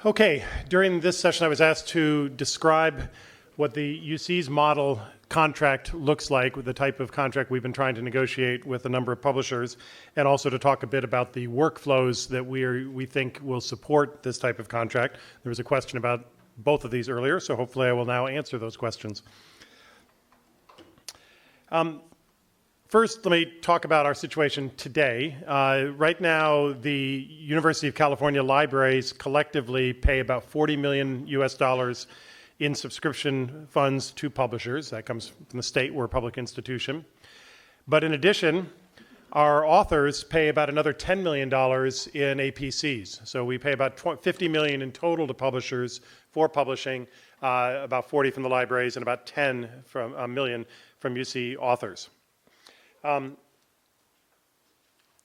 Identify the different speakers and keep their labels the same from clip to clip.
Speaker 1: Okay, during this session I was asked to describe what the UC's model contract looks like, with the type of contract we've been trying to negotiate with a number of publishers, and also to talk a bit about the workflows that we think will support this type of contract. There was a question about both of these earlier, so hopefully I will now answer those questions. First, let me talk about our situation today. Right now, the University of California libraries collectively pay about $40 million US in subscription funds to publishers. That comes from the state. We're a public institution. But in addition, our authors pay about another $10 million in APCs. So we pay about $50 million in total to publishers for publishing, about 40 from the libraries and about $10 million from UC authors.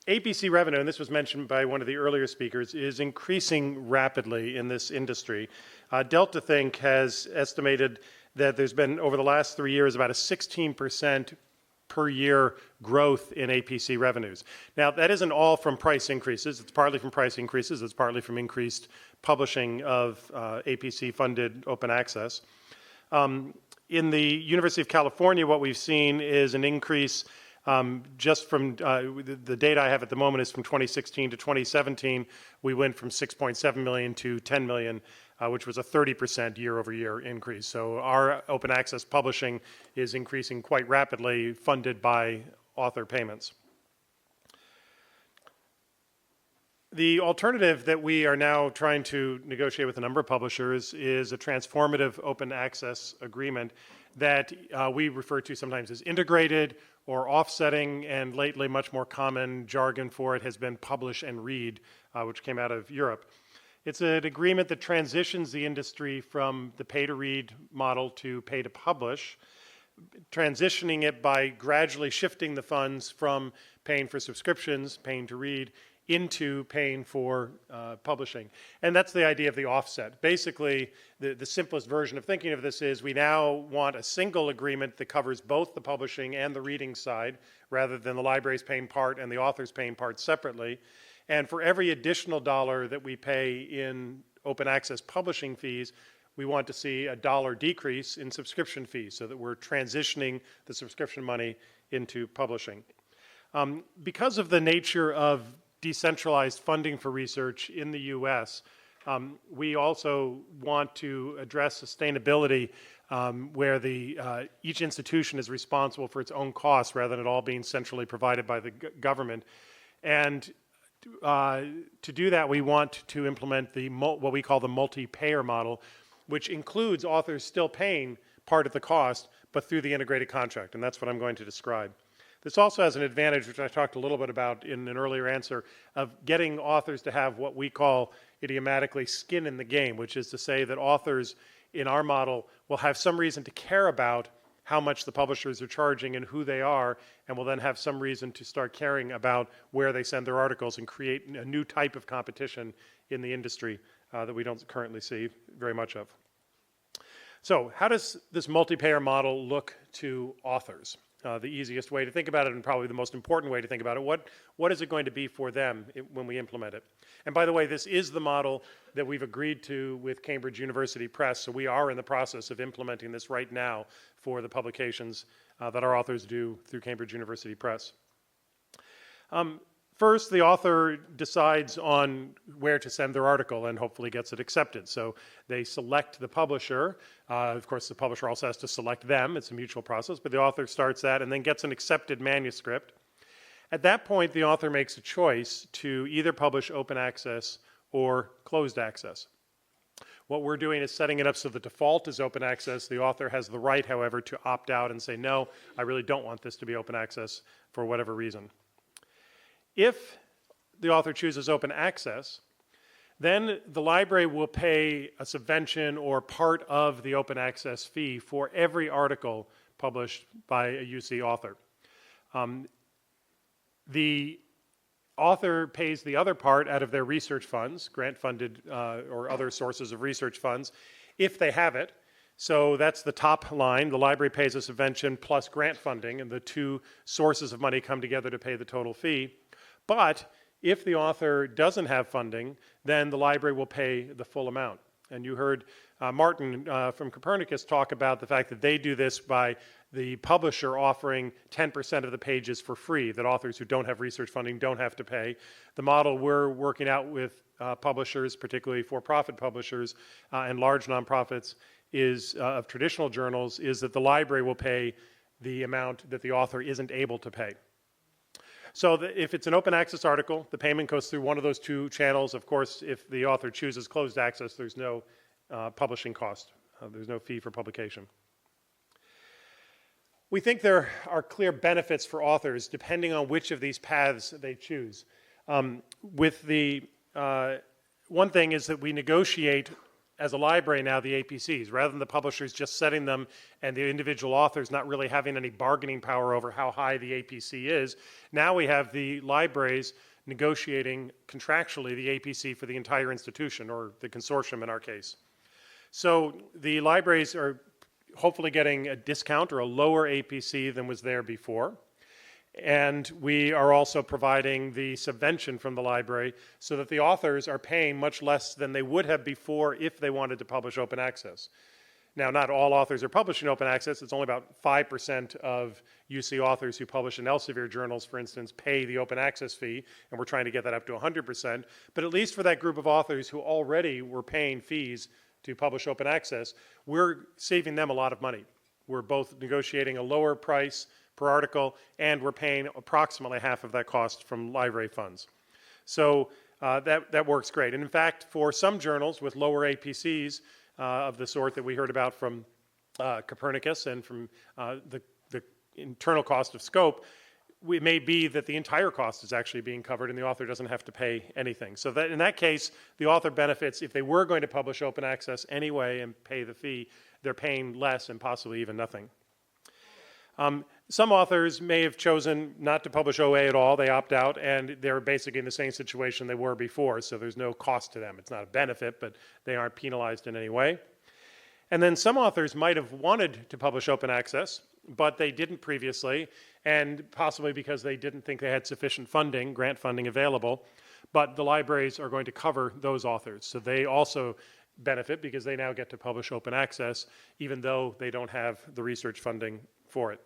Speaker 1: APC revenue, and this was mentioned by one of the earlier speakers, is increasing rapidly in this industry. Delta Think has estimated that there's been, over the last 3 years, about a 16% per year growth in APC revenues. Now, that isn't all from price increases. It's partly from price increases. It's partly from increased publishing of APC-funded open access. In the University of California, what we've seen is an increase just from the data I have at the moment is from 2016 to 2017. We went from 6.7 million to 10 million, which was a 30% year-over-year increase. So our open access publishing is increasing quite rapidly, funded by author payments. The alternative that we are now trying to negotiate with a number of publishers is a transformative open access agreement that we refer to sometimes as integrated or offsetting, and lately much more common jargon for it has been publish and read, which came out of Europe. It's an agreement that transitions the industry from the pay-to-read model to pay-to-publish, transitioning it by gradually shifting the funds from paying for subscriptions, paying to read, into paying for publishing. And that's the idea of the offset. Basically, the simplest version of thinking of this is we now want a single agreement that covers both the publishing and the reading side, rather than the libraries paying part and the authors paying part separately. And for every additional dollar that we pay in open access publishing fees, we want to see a dollar decrease in subscription fees, so that we're transitioning the subscription money into publishing. Because of the nature of decentralized funding for research in the US, we also want to address sustainability, where each institution is responsible for its own costs rather than it all being centrally provided by the government. And to do that, we want to implement what we call the multipayer model, which includes authors still paying part of the cost, but through the integrated contract, and that's what I'm going to describe. This also has an advantage, which I talked a little bit about in an earlier answer, of getting authors to have what we call idiomatically skin in the game, which is to say that authors in our model will have some reason to care about how much the publishers are charging and who they are, and will then have some reason to start caring about where they send their articles and create a new type of competition in the industry that we don't currently see very much of. So how does this multi-payer model look to authors? The easiest way to think about it, and probably the most important way to think about it, what is it going to be for them when we implement it? And by the way, this is the model that we've agreed to with Cambridge University Press, so we are in the process of implementing this right now for the publications that our authors do through Cambridge University Press. First, the author decides on where to send their article and hopefully gets it accepted. So they select the publisher. Of course, the publisher also has to select them. It's a mutual process, but the author starts that and then gets an accepted manuscript. At that point, the author makes a choice to either publish open access or closed access. What we're doing is setting it up so the default is open access. The author has the right, however, to opt out and say, no, I really don't want this to be open access for whatever reason. If the author chooses open access, then the library will pay a subvention or part of the open access fee for every article published by a UC author. The author pays the other part out of their research funds, grant-funded or other sources of research funds, if they have it. So that's the top line. The library pays a subvention plus grant funding, and the two sources of money come together to pay the total fee. But If the author doesn't have funding, then the library will pay the full amount. And you heard Martin from Copernicus talk about the fact that they do this by the publisher offering 10% of the pages for free, that authors who don't have research funding don't have to pay. The model we're working out with publishers, particularly for-profit publishers and large nonprofits, is of traditional journals, is that the library will pay the amount that the author isn't able to pay. So if it's an open access article, the payment goes through one of those two channels. Of course, if the author chooses closed access, there's no publishing cost. There's no fee for publication. We think there are clear benefits for authors depending on which of these paths they choose. One thing is that we negotiate as a library now the APCs, rather than the publishers just setting them and the individual authors not really having any bargaining power over how high the APC is. Now we have the libraries negotiating contractually the APC for the entire institution, or the consortium in our case. So the libraries are hopefully getting a discount or a lower APC than was there before. And we are also providing the subvention from the library so that the authors are paying much less than they would have before if they wanted to publish open access. Now, not all authors are publishing open access. It's only about 5% of UC authors who publish in Elsevier journals, for instance, pay the open access fee, and we're trying to get that up to 100%. But at least for that group of authors who already were paying fees to publish open access, we're saving them a lot of money. We're both negotiating a lower price per article, and we're paying approximately half of that cost from library funds. So that works great. And in fact, for some journals with lower APCs of the sort that we heard about from Copernicus and from the internal cost of scope, it may be that the entire cost is actually being covered and the author doesn't have to pay anything. So that in that case, the author benefits. If they were going to publish open access anyway and pay the fee, they're paying less and possibly even nothing. Some authors may have chosen not to publish OA at all. They opt out, and they're basically in the same situation they were before, so there's no cost to them. It's not a benefit, but they aren't penalized in any way. And then some authors might have wanted to publish open access, but they didn't previously, and possibly because they didn't think they had sufficient funding, grant funding available, but the libraries are going to cover those authors. So they also benefit because they now get to publish open access, even though they don't have the research funding for it.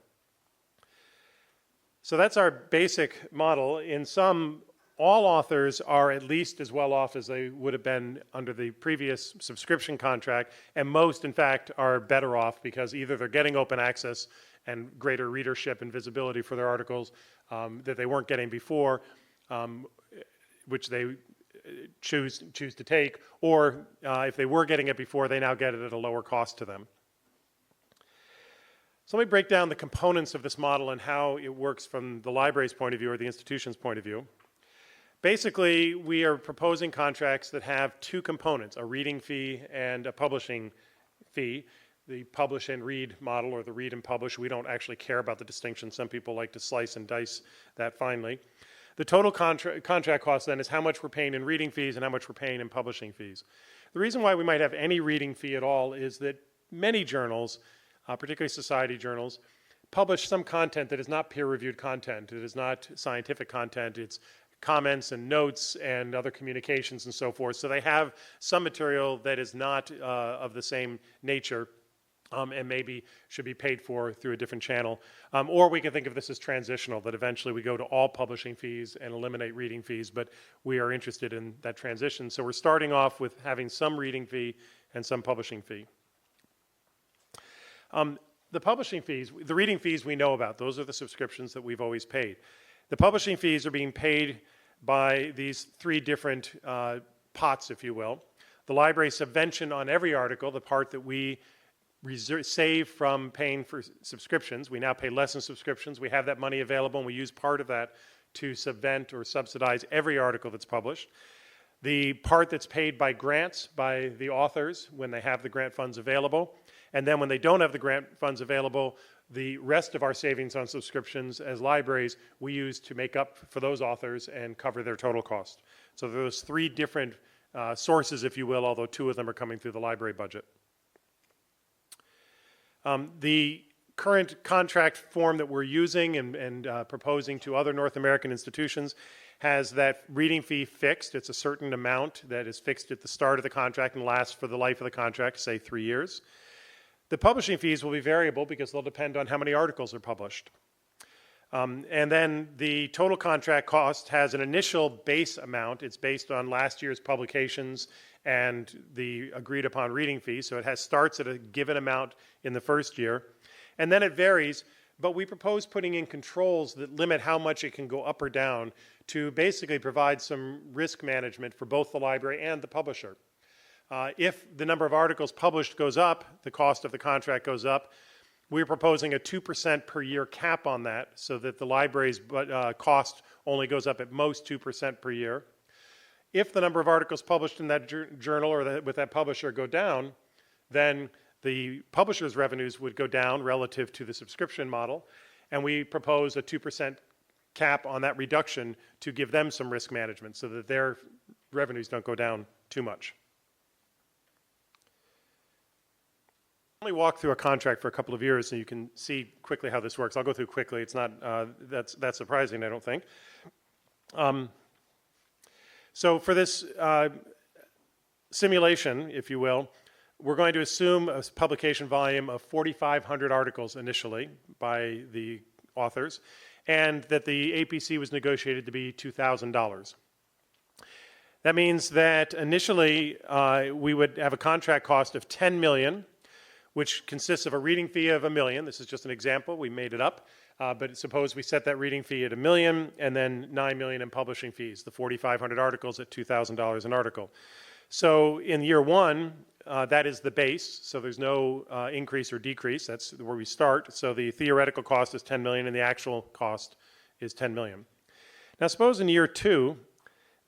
Speaker 1: So that's our basic model. In sum, all authors are at least as well off as they would have been under the previous subscription contract, and most, in fact, are better off because either they're getting open access and greater readership and visibility for their articles that they weren't getting before, which they choose to take, or if they were getting it before, they now get it at a lower cost to them. So let me break down the components of this model and how it works from the library's point of view or the institution's point of view. Basically, we are proposing contracts that have two components, a reading fee and a publishing fee. The publish and read model, or the read and publish, we don't actually care about the distinction. Some people like to slice and dice that finely. The total contract cost then is how much we're paying in reading fees and how much we're paying in publishing fees. The reason why we might have any reading fee at all is that many journals, particularly society journals, publish some content that is not peer-reviewed content. It is not scientific content. It's comments and notes and other communications and so forth. So they have some material that is not of the same nature and maybe should be paid for through a different channel. Or we can think of this as transitional, that eventually we go to all publishing fees and eliminate reading fees, but we are interested in that transition. So we're starting off with having some reading fee and some publishing fee. The publishing fees, the reading fees we know about. Those are the subscriptions that we've always paid. The publishing fees are being paid by these three different pots, if you will. The library subvention on every article, the part that we save from paying for subscriptions. We now pay less in subscriptions. We have that money available, and we use part of that to subvent or subsidize every article that's published. The part that's paid by grants by the authors when they have the grant funds available. And then when they don't have the grant funds available, the rest of our savings on subscriptions as libraries we use to make up for those authors and cover their total cost. So there's three different sources, if you will, although two of them are coming through the library budget. The current contract form that we're using and proposing to other North American institutions has that reading fee fixed. It's a certain amount that is fixed at the start of the contract and lasts for the life of the contract, say 3 years. The publishing fees will be variable because they'll depend on how many articles are published. And then the total contract cost has an initial base amount. It's based on last year's publications and the agreed upon reading fee. So it starts at a given amount in the first year. And then it varies, but we propose putting in controls that limit how much it can go up or down to basically provide some risk management for both the library and the publisher. If the number of articles published goes up, the cost of the contract goes up. We're proposing a 2% per year cap on that so that the library's cost only goes up at most 2% per year. If the number of articles published in that journal or with that publisher go down, then the publisher's revenues would go down relative to the subscription model, and we propose a 2% cap on that reduction to give them some risk management so that their revenues don't go down too much. I'll only walk through a contract for a couple of years so you can see quickly how this works. I'll go through quickly. It's not that's surprising, I don't think. So for this simulation, if you will, we're going to assume a publication volume of 4,500 articles initially by the authors, and that the APC was negotiated to be $2,000. That means that initially we would have a contract cost of $10 million, which consists of a reading fee of $1 million. This is just an example. We made it up. But suppose we set that reading fee at $1 million and then $9 million in publishing fees, the 4,500 articles at $2,000 an article. So in year one, that is the base. So there's no increase or decrease. That's where we start. So the theoretical cost is $10 million and the actual cost is $10 million. Now suppose in year two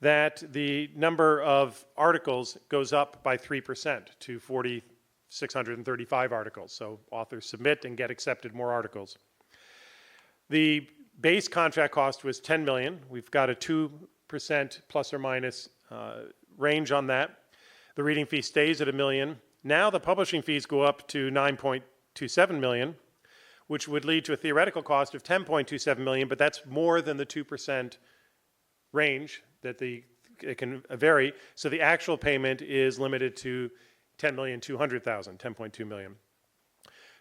Speaker 1: that the number of articles goes up by 3% to 4,635 articles. So authors submit and get accepted more articles. The base contract cost was $10 million. We've got a 2% plus or minus range on that. The reading fee stays at $1 million. Now the publishing fees go up to $9.27 million, which would lead to a theoretical cost of $10.27 million, but that's more than the 2% range that it can vary. So the actual payment is limited to $10,200,000, $10.2 million.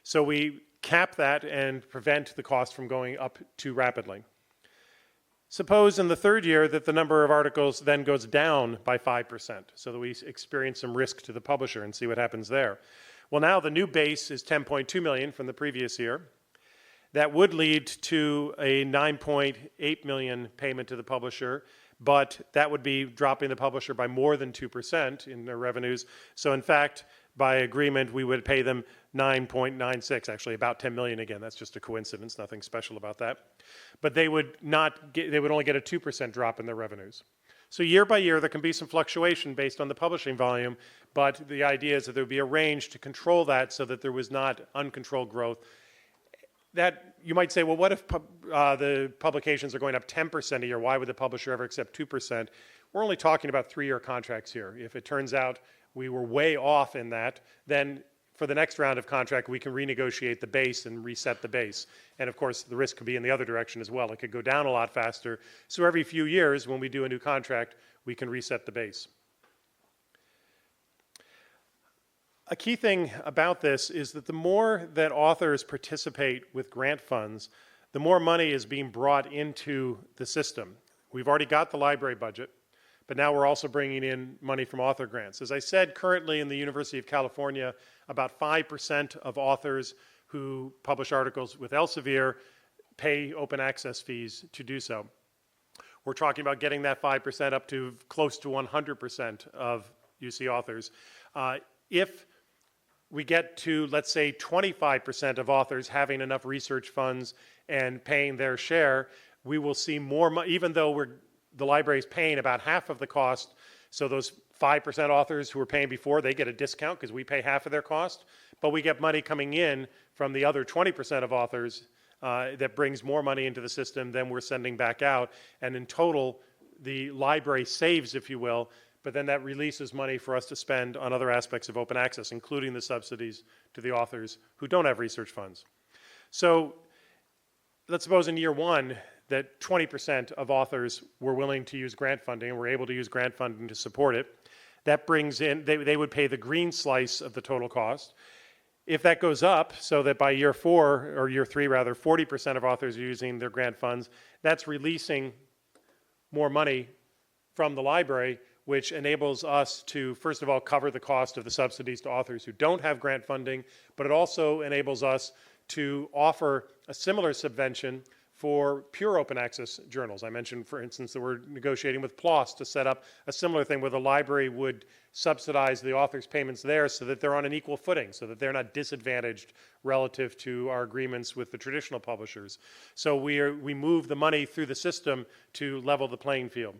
Speaker 1: So we cap that and prevent the cost from going up too rapidly. Suppose in the third year that the number of articles then goes down by 5%, so that we experience some risk to the publisher and see what happens there. Well, now the new base is $10.2 million from the previous year. That would lead to a $9.8 million payment to the publisher, but that would be dropping the publisher by more than 2% in their revenues. So in fact, by agreement, we would pay them 9.96, actually about 10 million again. That's just a coincidence, nothing special about that. But they would only get a 2% drop in their revenues. So year by year, there can be some fluctuation based on the publishing volume, but the idea is that there would be a range to control that so that there was not uncontrolled growth. That you might say, well, what if the publications are going up 10% a year? Why would the publisher ever accept 2%? We're only talking about 3-year contracts here. If it turns out we were way off in that, then for the next round of contract, we can renegotiate the base and reset the base. And of course, the risk could be in the other direction as well. It could go down a lot faster. So every few years, when we do a new contract, we can reset the base. A key thing about this is that the more that authors participate with grant funds, the more money is being brought into the system. We've already got the library budget, but now we're also bringing in money from author grants. As I said, currently in the University of California, about 5% of authors who publish articles with Elsevier pay open access fees to do so. We're talking about getting that 5% up to close to 100% of UC authors. If we get to, let's say, 25% of authors having enough research funds and paying their share, we will see more money, even though the library is paying about half of the cost. So those 5% authors who were paying before, they get a discount because we pay half of their cost, but we get money coming in from the other 20% of authors that brings more money into the system than we're sending back out. And in total, the library saves, if you will, but then that releases money for us to spend on other aspects of open access, including the subsidies to the authors who don't have research funds. So let's suppose in year one that 20% of authors were willing to use grant funding and were able to use grant funding to support it. That brings in, they would pay the green slice of the total cost. If that goes up, so that by year four, or year three rather, 40% of authors are using their grant funds, that's releasing more money from the library, which enables us to, first of all, cover the cost of the subsidies to authors who don't have grant funding, but it also enables us to offer a similar subvention for pure open access journals. I mentioned, for instance, that we're negotiating with PLOS to set up a similar thing where the library would subsidize the author's payments there so that they're on an equal footing, so that they're not disadvantaged relative to our agreements with the traditional publishers. So we move the money through the system to level the playing field.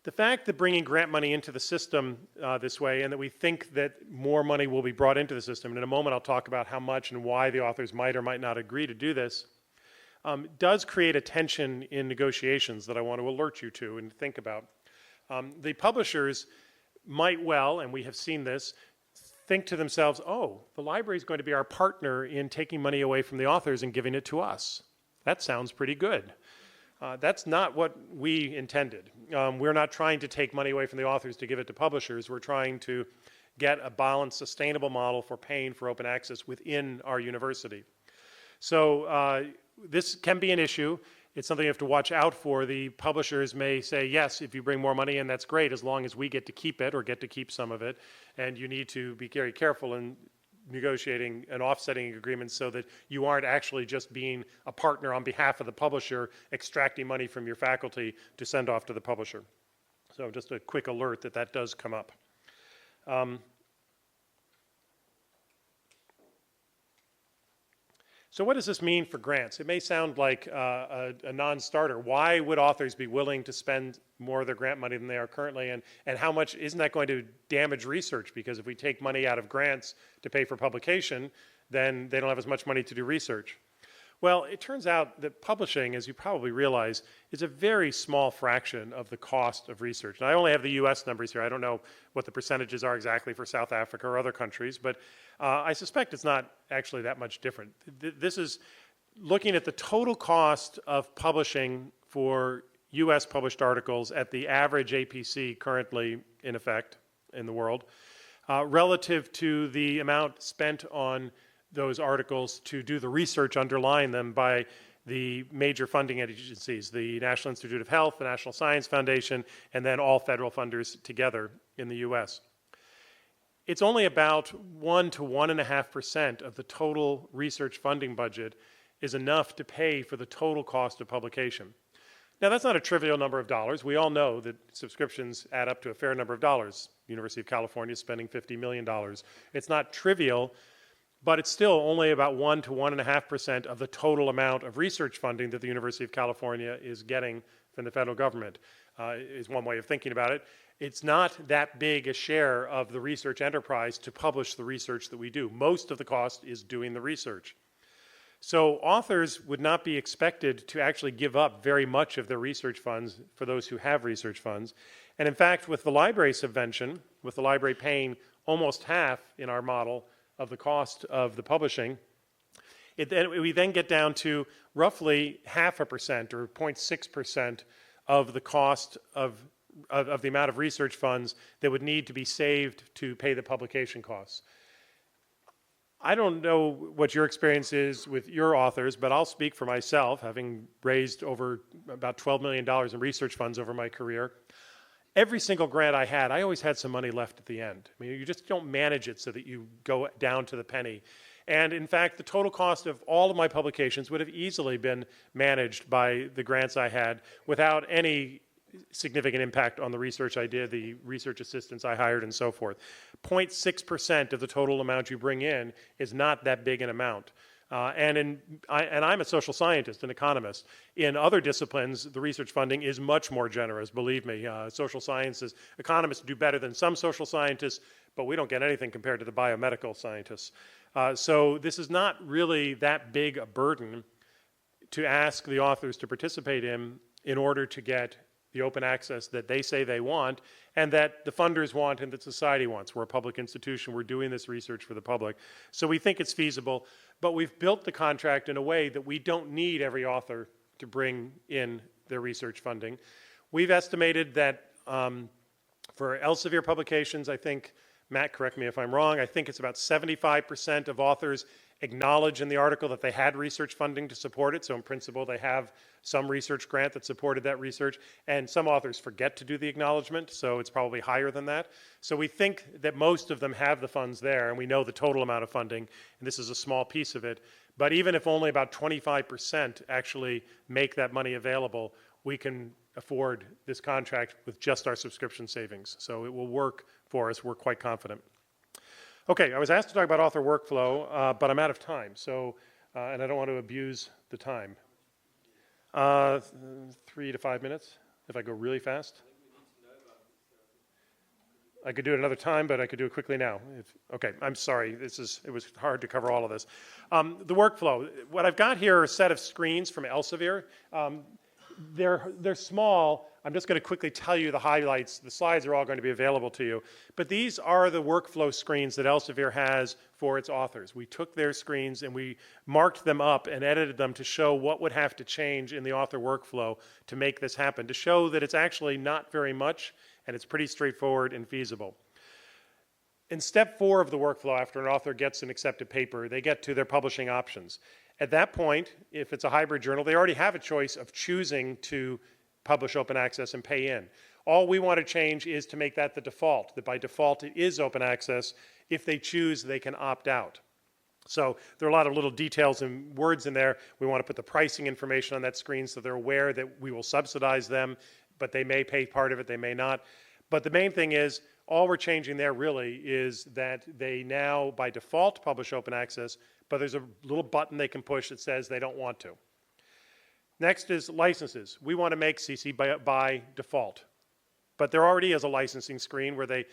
Speaker 1: The fact that bringing grant money into the system this way, and that we think that more money will be brought into the system, and in a moment I'll talk about how much and why the authors might or might not agree to do this, does create a tension in negotiations that I want to alert you to and think about. The publishers might well, and we have seen this, think to themselves, oh, the library is going to be our partner in taking money away from the authors and giving it to us. That sounds pretty good. That's not what we intended. We're not trying to take money away from the authors to give it to publishers. We're trying to get a balanced, sustainable model for paying for open access within our university. So this can be an issue. It's something you have to watch out for. The publishers may say, yes, if you bring more money in, that's great, as long as we get to keep it or get to keep some of it. And you need to be very careful in negotiating an offsetting agreement so that you aren't actually just being a partner on behalf of the publisher, extracting money from your faculty to send off to the publisher. So just a quick alert that that does come up. So what does this mean for grants? It may sound like a non-starter. Why would authors be willing to spend more of their grant money than they are currently? And how much, isn't that going to damage research? Because if we take money out of grants to pay for publication, then they don't have as much money to do research. Well, it turns out that publishing, as you probably realize, is a very small fraction of the cost of research. And I only have the US numbers here. I don't know what the percentages are exactly for South Africa or other countries, but I suspect it's not actually that much different. This is looking at the total cost of publishing for US published articles at the average APC currently in effect in the world, relative to the amount spent on those articles to do the research underlying them by the major funding agencies, the National Institute of Health, the National Science Foundation, and then all federal funders together in the US. It's only about 1 to 1.5% of the total research funding budget is enough to pay for the total cost of publication. Now, that's not a trivial number of dollars. We all know that subscriptions add up to a fair number of dollars. University of California is spending $50 million. It's not trivial, but it's still only about 1 to 1.5% of the total amount of research funding that the University of California is getting from the federal government, is one way of thinking about it. It's not that big a share of the research enterprise to publish the research that we do. Most of the cost is doing the research. So authors would not be expected to actually give up very much of their research funds for those who have research funds. And in fact, with the library subvention, with the library paying almost half in our model of the cost of the publishing, we then get down to roughly 0.5% or 0.6% of the cost of the amount of research funds that would need to be saved to pay the publication costs. I don't know what your experience is with your authors, but I'll speak for myself, having raised over about $12 million in research funds over my career. Every single grant I had, I always had some money left at the end. I mean, you just don't manage it so that you go down to the penny. And in fact, the total cost of all of my publications would have easily been managed by the grants I had without any significant impact on the research I did, the research assistants I hired, and so forth. 0.6% of the total amount you bring in is not that big an amount. And I'm a social scientist, an economist. In other disciplines, the research funding is much more generous, believe me. Social sciences, economists do better than some social scientists, but we don't get anything compared to the biomedical scientists. So this is not really that big a burden to ask the authors to participate in order to get the open access that they say they want and that the funders want and that society wants. We're a public institution. We're doing this research for the public. So we think it's feasible. but we've built the contract in a way that we don't need every author to bring in their research funding. We've estimated that for Elsevier publications, I think, Matt, correct me if I'm wrong, I think it's about 75% of authors acknowledge in the article that they had research funding to support it. So in principle, they have some research grant that supported that research. And some authors forget to do the acknowledgement, so it's probably higher than that. So we think that most of them have the funds there, and we know the total amount of funding, and this is a small piece of it. But even if only about 25% actually make that money available, we can afford this contract with just our subscription savings. So it will work for us. We're quite confident. Okay, I was asked to talk about author workflow, but I'm out of time. So, and I don't want to abuse the time. 3 to 5 minutes, if I go really fast. I could do it another time, but I could do it quickly now. Okay, I'm sorry. It was hard to cover all of this. The workflow. What I've got here are a set of screens from Elsevier. They're small. I'm just going to quickly tell you the highlights. The slides are all going to be available to you. But these are the workflow screens that Elsevier has for its authors. We took their screens and we marked them up and edited them to show what would have to change in the author workflow to make this happen, to show that it's actually not very much and it's pretty straightforward and feasible. In step 4 of the workflow, after an author gets an accepted paper, they get to their publishing options. At that point, if it's a hybrid journal, they already have a choice of choosing to publish open access and pay in. All we want to change is to make that the default, that by default it is open access. If they choose, they can opt out. So there are a lot of little details and words in there. We want to put the pricing information on that screen so they're aware that we will subsidize them, but they may pay part of it, they may not. But the main thing is, all we're changing there really is that they now, by default, publish open access, but there's a little button they can push that says they don't want to. Next is licenses. We want to make CC by default. But there already is a licensing screen where they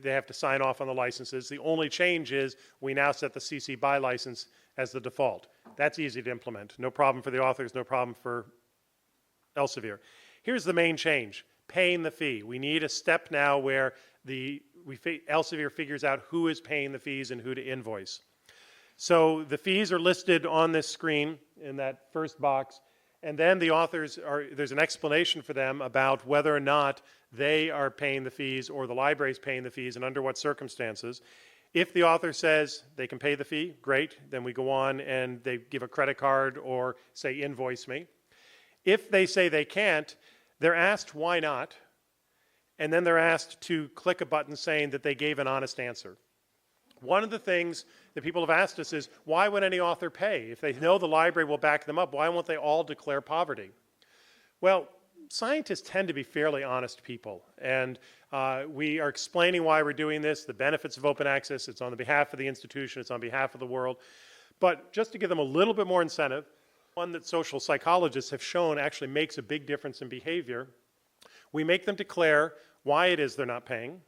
Speaker 1: have to sign off on the licenses. The only change is we now set the CC BY license as the default. That's easy to implement. No problem for the authors, no problem for Elsevier. Here's the main change, paying the fee. We need a step now where Elsevier figures out who is paying the fees and who to invoice. So the fees are listed on this screen in that first box. And then the authors there's an explanation for them about whether or not they are paying the fees or the library is paying the fees and under what circumstances. If the author says they can pay the fee, great. Then we go on and they give a credit card or say invoice me. If they say they can't, they're asked why not. And then they're asked to click a button saying that they gave an honest answer. One of the things that people have asked us is, why would any author pay? If they know the library will back them up, why won't they all declare poverty? Well, scientists tend to be fairly honest people, and we are explaining why we're doing this, the benefits of open access. It's on behalf of the institution, it's on behalf of the world. But just to give them a little bit more incentive, one that social psychologists have shown actually makes a big difference in behavior, we make them declare why it is they're not paying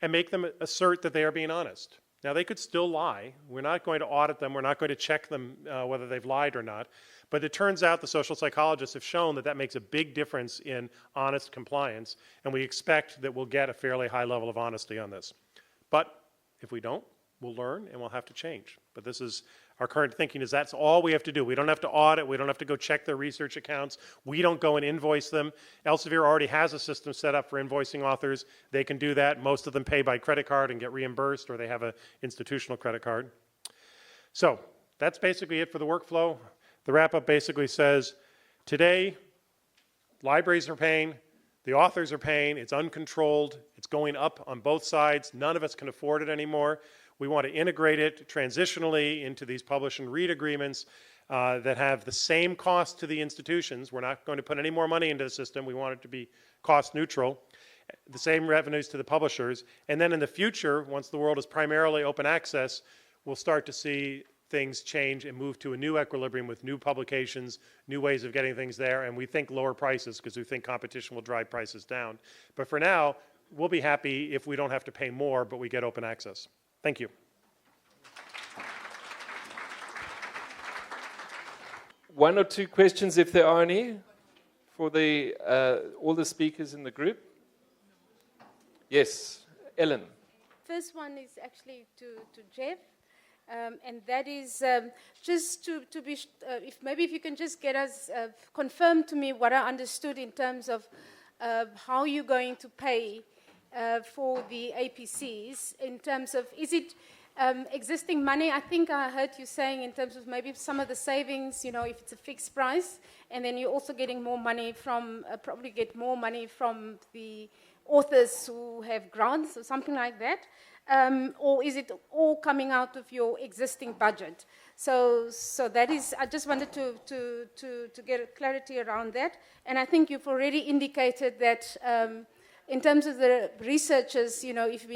Speaker 1: and make them assert that they are being honest. Now, they could still lie. We're not going to audit them. We're not going to check them whether they've lied or not. But it turns out the social psychologists have shown that that makes a big difference in honest compliance, and we expect that we'll get a fairly high level of honesty on this. But if we don't, we'll learn and we'll have to change. But this is our current thinking, is that's all we have to do. We don't have to audit. We don't have to go check their research accounts. We don't go and invoice them. Elsevier already has a system set up for invoicing authors. They can do that. Most of them pay by credit card and get reimbursed, or they have an institutional credit card. So that's basically it for the workflow. The wrap-up basically says, today, libraries are paying, the authors are paying, it's uncontrolled, it's going up on both sides, none of us can afford it anymore. We want to integrate it transitionally into these publish and read agreements that have the same cost to the institutions. We're not going to put any more money into the system. We want it to be cost neutral. The same revenues to the publishers. And then in the future, once the world is primarily open access, we'll start to see things change and move to a new equilibrium with new publications, new ways of getting things there, and we think lower prices because we think competition will drive prices down. But for now, we'll be happy if we don't have to pay more, but we get open access. Thank you.
Speaker 2: One or two questions, if there are any, for all the speakers in the group. Yes, Ellen.
Speaker 3: First one is actually to Jeff. And that is just to be, if you can just get us, confirm to me what I understood in terms of how you're going to pay for the APCs, in terms of, is it existing money? I think I heard you saying in terms of maybe some of the savings, you know, if it's a fixed price, and then you're also getting more money from, probably get more money from the authors who have grants or something like that. Or is it all coming out of your existing budget? So that is, I just wanted to get clarity around that. And I think you've already indicated that in terms of the researchers, you know, if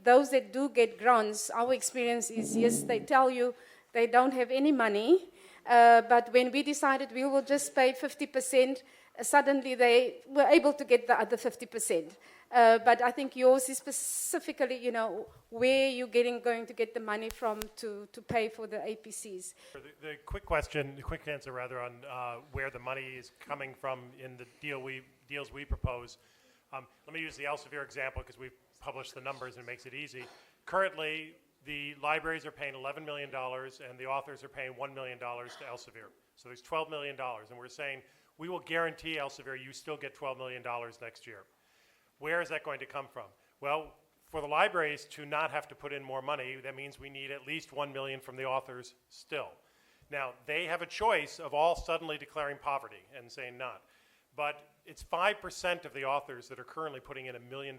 Speaker 3: those that do get grants, our experience is, yes, they tell you they don't have any money, but when we decided we will just pay 50%, suddenly they were able to get the other 50%. But I think yours is specifically, you know, where you're going to get the money from to pay for the APCs.
Speaker 1: The quick answer rather, on where the money is coming from in the deals we propose. Let me use the Elsevier example because we've published the numbers and it makes it easy. Currently, the libraries are paying $11 million and the authors are paying $1 million to Elsevier. So there's $12 million, and we're saying we will guarantee Elsevier you still get $12 million next year. Where is that going to come from? Well, for the libraries to not have to put in more money, that means we need at least $1 million from the authors still. Now, they have a choice of all suddenly declaring poverty and saying not. But it's 5% of the authors that are currently putting in $1 million.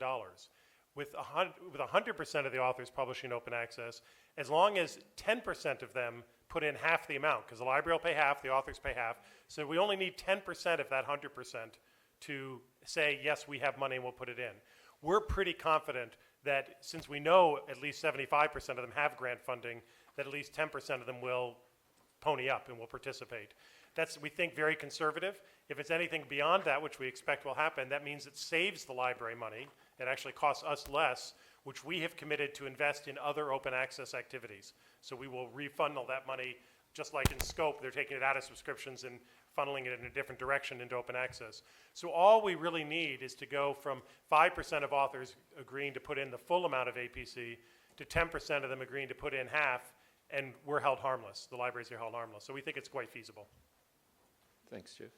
Speaker 1: With 100% of the authors publishing open access, as long as 10% of them put in half the amount, because the library will pay half, the authors pay half, so we only need 10% of that 100% to say, yes, we have money and we'll put it in. We're pretty confident that since we know at least 75% of them have grant funding, that at least 10% of them will pony up and will participate. That's, we think, very conservative. If it's anything beyond that, which we expect will happen, that means it saves the library money. It actually costs us less, which we have committed to invest in other open access activities. So we will refund all that money, just like in scope, they're taking it out of subscriptions and funneling it in a different direction into open access. So all we really need is to go from 5% of authors agreeing to put in the full amount of APC to 10% of them agreeing to put in half, and we're held harmless. The libraries are held harmless. So we think it's quite feasible.
Speaker 2: Thanks, Jeff.